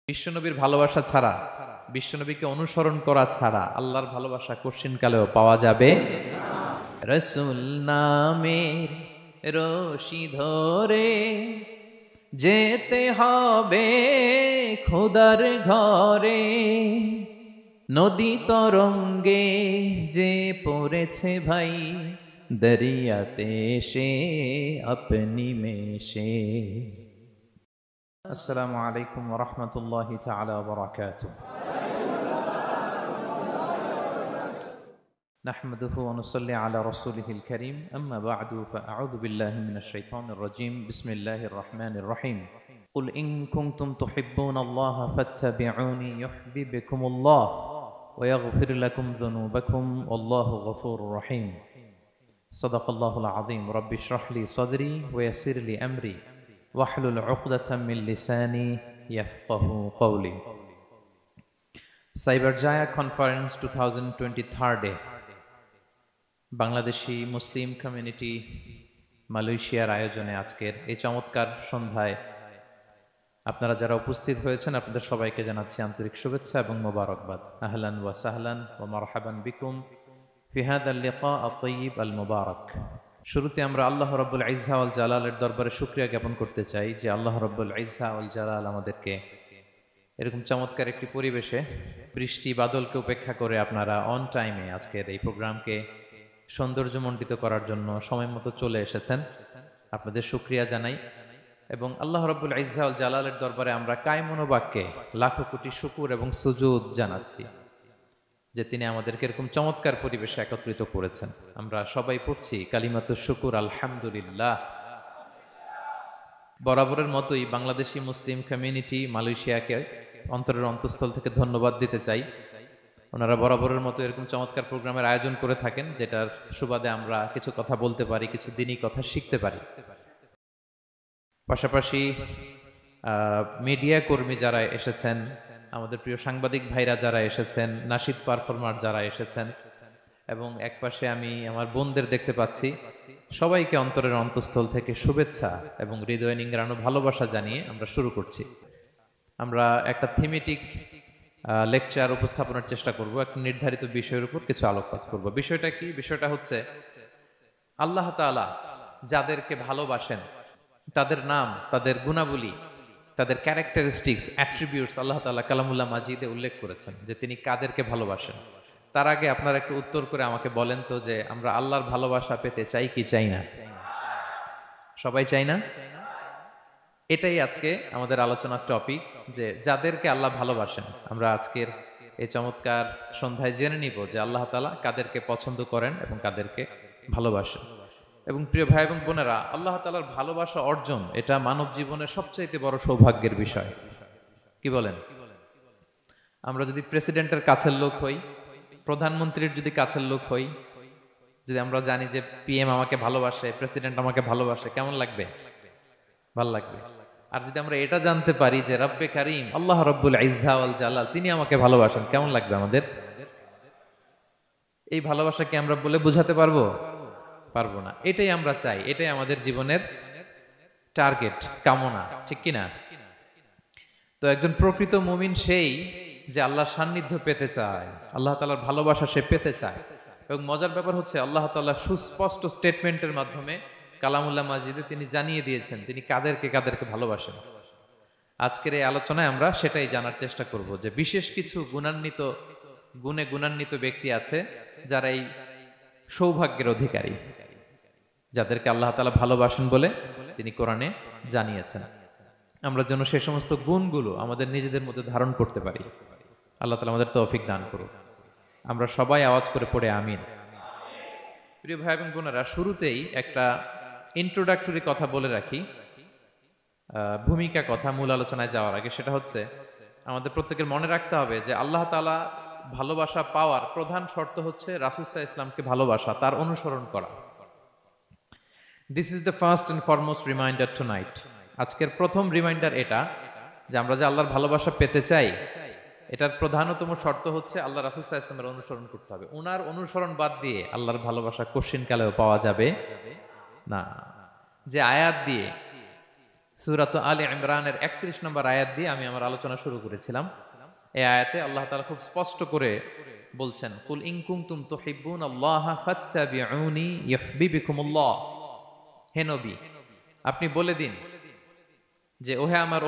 বিশ্বনবীর ভালোবাসা ছাড়া, বিশ্বনবীকে অনুসরণ করা ছাড়া আল্লাহর ভালোবাসা কশিনকালেও পাওয়া যাবে। রসুল নামের রশি ধরে যেতে হবে খোদার ঘরে, নদী তরঙ্গে যে পড়েছে ভাই দরিয়াতে সে আপনি মেশে। আসসালামু আলাইকুম ওয়া রাহমাতুল্লাহি তাআলা ওয়া বারাকাতুহু। নাহমাদুহু ওয়া নুসাল্লি আলা রাসূলিহিল কারীম, আম্মা বা'দু, ফাআউযু বিল্লাহি মিনাশ শাইতানির রাজীম। বিসমিল্লাহির রাহমানির রাহিম। কুল ইন কুনতুম তুহিব্বুনাল্লাহা ফাত্তাবিউনি ইউহিব্বুকুমুল্লাহ ওয়া ইয়াগফির লাকুম যুনুবাকুম ওয়াল্লাহু গফুরুর রহিম। সাদাকাল্লাহুল আযীম। রাব্বি ইশরাহ লি সাদরি ওয়া ইয়াসসির লি আমরি ওয়াহলুল উকদাতাম মিন লিসানি ইয়াফকাহু কওলি। সাইবার জায়া কনফারেন্স 2023 বাংলাদেশি মুসলিম কমিউনিটি মালয়েশিয়ার আয়োজনে আজকের এই চমৎকার সন্ধ্যায় আপনারা যারা উপস্থিত হয়েছেন আপনাদের সবাইকে জানাচ্ছি আন্তরিক শুভেচ্ছা এবং মোবারকবাদ। আহলান ওয়া সাহলান ওয়া মারহাবান বিকুম ফি হাদাল লিকা আত-তাইয়িব আল মুবারক। শুরুতে আমরা আল্লাহ রাব্বুল ইজ্জা ওয়াল জালালের দরবারে শুকরিয়া জ্ঞাপন করতে চাই যে আল্লাহ রাব্বুল ইজ্জা ওয়াল জালাল আমাদেরকে এরকম চমৎকার একটি পরিবেশে বৃষ্টি বাদলকে উপেক্ষা করে আপনারা অন টাইমে আজকের এই প্রোগ্রামকে সৌন্দর্যমণ্ডিত করার জন্য সময় মতো চলে এসেছেন। আপনাদের শুকরিয়া জানাই এবং আল্লাহ রাব্বুল ইজ্জা ওয়াল জালালের দরবারে আমরা কায়মনোবাক্যে লাখো কোটি শুকুর এবং সুজুদ জানাচ্ছি যে তিনি আমাদেরকে এরকম চমৎকার পরিবেশে একত্রিত করেছেন। আমরা সবাই পড়ছি কালিমাতুশ শুকুর আলহামদুলিল্লাহ। বরাবরের মতোই বাংলাদেশি মুসলিম কমিউনিটি মালয়েশিয়াকে অন্তরের অন্তঃস্থল থেকে ধন্যবাদ দিতে চাই। ওনারা বরাবরের মতো এরকম চমৎকার প্রোগ্রামের আয়োজন করে থাকেন যেটার সুবাদে আমরা কিছু কথা বলতে পারি, কিছু দিনই কথা শিখতে পারি। পাশাপাশি মিডিয়া কর্মী যারা এসেছেন, আমাদের প্রিয় সাংবাদিক ভাইরা যারা এসেছেন, নাশিদ পারফর্মার যারা এসেছেন এবং একপাশে আমি আমার বোনদের দেখতে পাচ্ছি, সবাইকে অন্তরের অন্তঃস্থল থেকে শুভেচ্ছা এবং হৃদয় নিংড়ানো ভালোবাসা জানিয়ে আমরা শুরু করছি। আমরা একটা থিমেটিক লেকচার উপস্থাপনের চেষ্টা করব, একটা নির্ধারিত বিষয়ের উপর কিছু আলোকপাত করব। বিষয়টা কি? বিষয়টা হচ্ছে আল্লাহ তাআলা যাদেরকে ভালোবাসেন তাদের নাম, তাদের গুণাবলী, তাদের ক্যারেক্টারিস্টিক্স, অ্যাট্রিবিউটস আল্লাহ তাআলা কালামুল্লাহ মাজিদে উল্লেখ করেছেন যে তিনি কাদেরকে ভালোবাসেন। তার আগে আপনারা একটু উত্তর করে আমাকে বলেন তো যে আমরা আল্লাহর ভালোবাসা পেতে চাই কি চাই না? সবাই চাই না? এটাই আজকে আমাদের আলোচনার টপিক, যে যাদেরকে আল্লাহ ভালোবাসেন। আমরা আজকের এই চমৎকার সন্ধ্যায় জেনে নিব যে আল্লাহ তাআলা কাদেরকে পছন্দ করেন এবং কাদেরকে ভালোবাসেন। এবং প্রিয় ভাই এবং বোনেরা, আল্লাহ তাআলার ভালোবাসা অর্জন এটা মানব জীবনের সবচাইতে বড় সৌভাগ্যের বিষয়। কি বলেন? আমরা যদি প্রেসিডেন্টের কাছের লোক হই, প্রধানমন্ত্রীর যদি কাছের লোক হই, যদি আমরা জানি যে পিএম আমাকে ভালোবাসে, প্রেসিডেন্ট আমাকে ভালোবাসে, কেমন লাগবে? ভালো লাগবে। আর যদি আমরা এটা জানতে পারি যে রব্বে কারীম আল্লাহ রাব্বুল ইজ্জা ওয়াল জালাল তিনি আমাকে ভালোবাসেন, কেমন লাগবে আমাদের? এই ভালোবাসাকে আমরা বলে বোঝাতে পারবো? পারবো না। এটাই আমরা চাই, এটাই আমাদের জীবনের টার্গেট, কামনা, ঠিক কিনা? তো একজন প্রকৃত মুমিন সেই যে আল্লাহর সান্নিধ্য পেতে চায়, আল্লাহ তাআলার ভালোবাসা সে পেতে চায়। এবং মজার ব্যাপার হচ্ছে আল্লাহ তাআলা সুস্পষ্ট স্টেটমেন্টের মাধ্যমে কালামুল্লাহ মাজিদে তিনি জানিয়ে দিয়েছেন তিনি কাদেরকে কাদেরকে ভালোবাসেন। আজকের এই আলোচনায় আমরা সেটাই জানার চেষ্টা করব যে বিশেষ কিছু গুণে গুণান্বিত ব্যক্তি আছে যারা এই সৌভাগ্যের অধিকারী, যাদেরকে আল্লাহ তাআলা ভালোবাসেন বলে তিনি কোরআনে জানিয়েছেন। আমরা যেন সেই সমস্ত গুণগুলো আমাদের নিজেদের মধ্যে ধারণ করতে পারি। আল্লাহ তাআলা আমাদের তৌফিক দান করুন। আমরা সবাই আওয়াজ করে পড়ে আমিন। প্রিয় ভাই এবং বোনেরা, শুরুতেই একটা ইন্ট্রোডাক্টরি কথা বলে রাখি, ভূমিকা কথা মূল আলোচনায় যাওয়ার আগে। সেটা হচ্ছে আমাদের প্রত্যেকের মনে রাখতে হবে যে আল্লাহ তাআলা ভালোবাসা পাওয়ার প্রধান শর্ত হচ্ছে রাসূল সাল্লাল্লাহু আলাইহি ওয়াসাল্লামকে ভালোবাসা, তার অনুসরণ করা। This is the first and foremost reminder tonight. আজকের প্রথম রিমাইন্ডার এটা যে আমরা যে আল্লাহর ভালোবাসা পেতে চাই, এটার প্রধানতম শর্ত হচ্ছে আল্লাহ রাসূল সাল্লাল্লাহু আলাইহি ওয়াসাল্লামের অনুসরণ করতে হবে। ওনার অনুসরণ বাদ দিয়ে আল্লাহর ভালোবাসা কশিনকালেও পাওয়া যাবে না। যে আয়াত দিয়ে সূরাত আলে ইমরানের 31 নম্বর আয়াত দিয়ে আমি আমার আলোচনা শুরু করেছিলাম। এই আয়াতে আল্লাহ তাআলা খুব স্পষ্ট করে বলছেন, কুল ইন কুনতুম তুহিব্বুনাল্লাহা ফাত্তাবিউনি ইউহিব্বুকুমুল্লাহ। হে নবী, আপনি বলে দিন যে ওহে আমার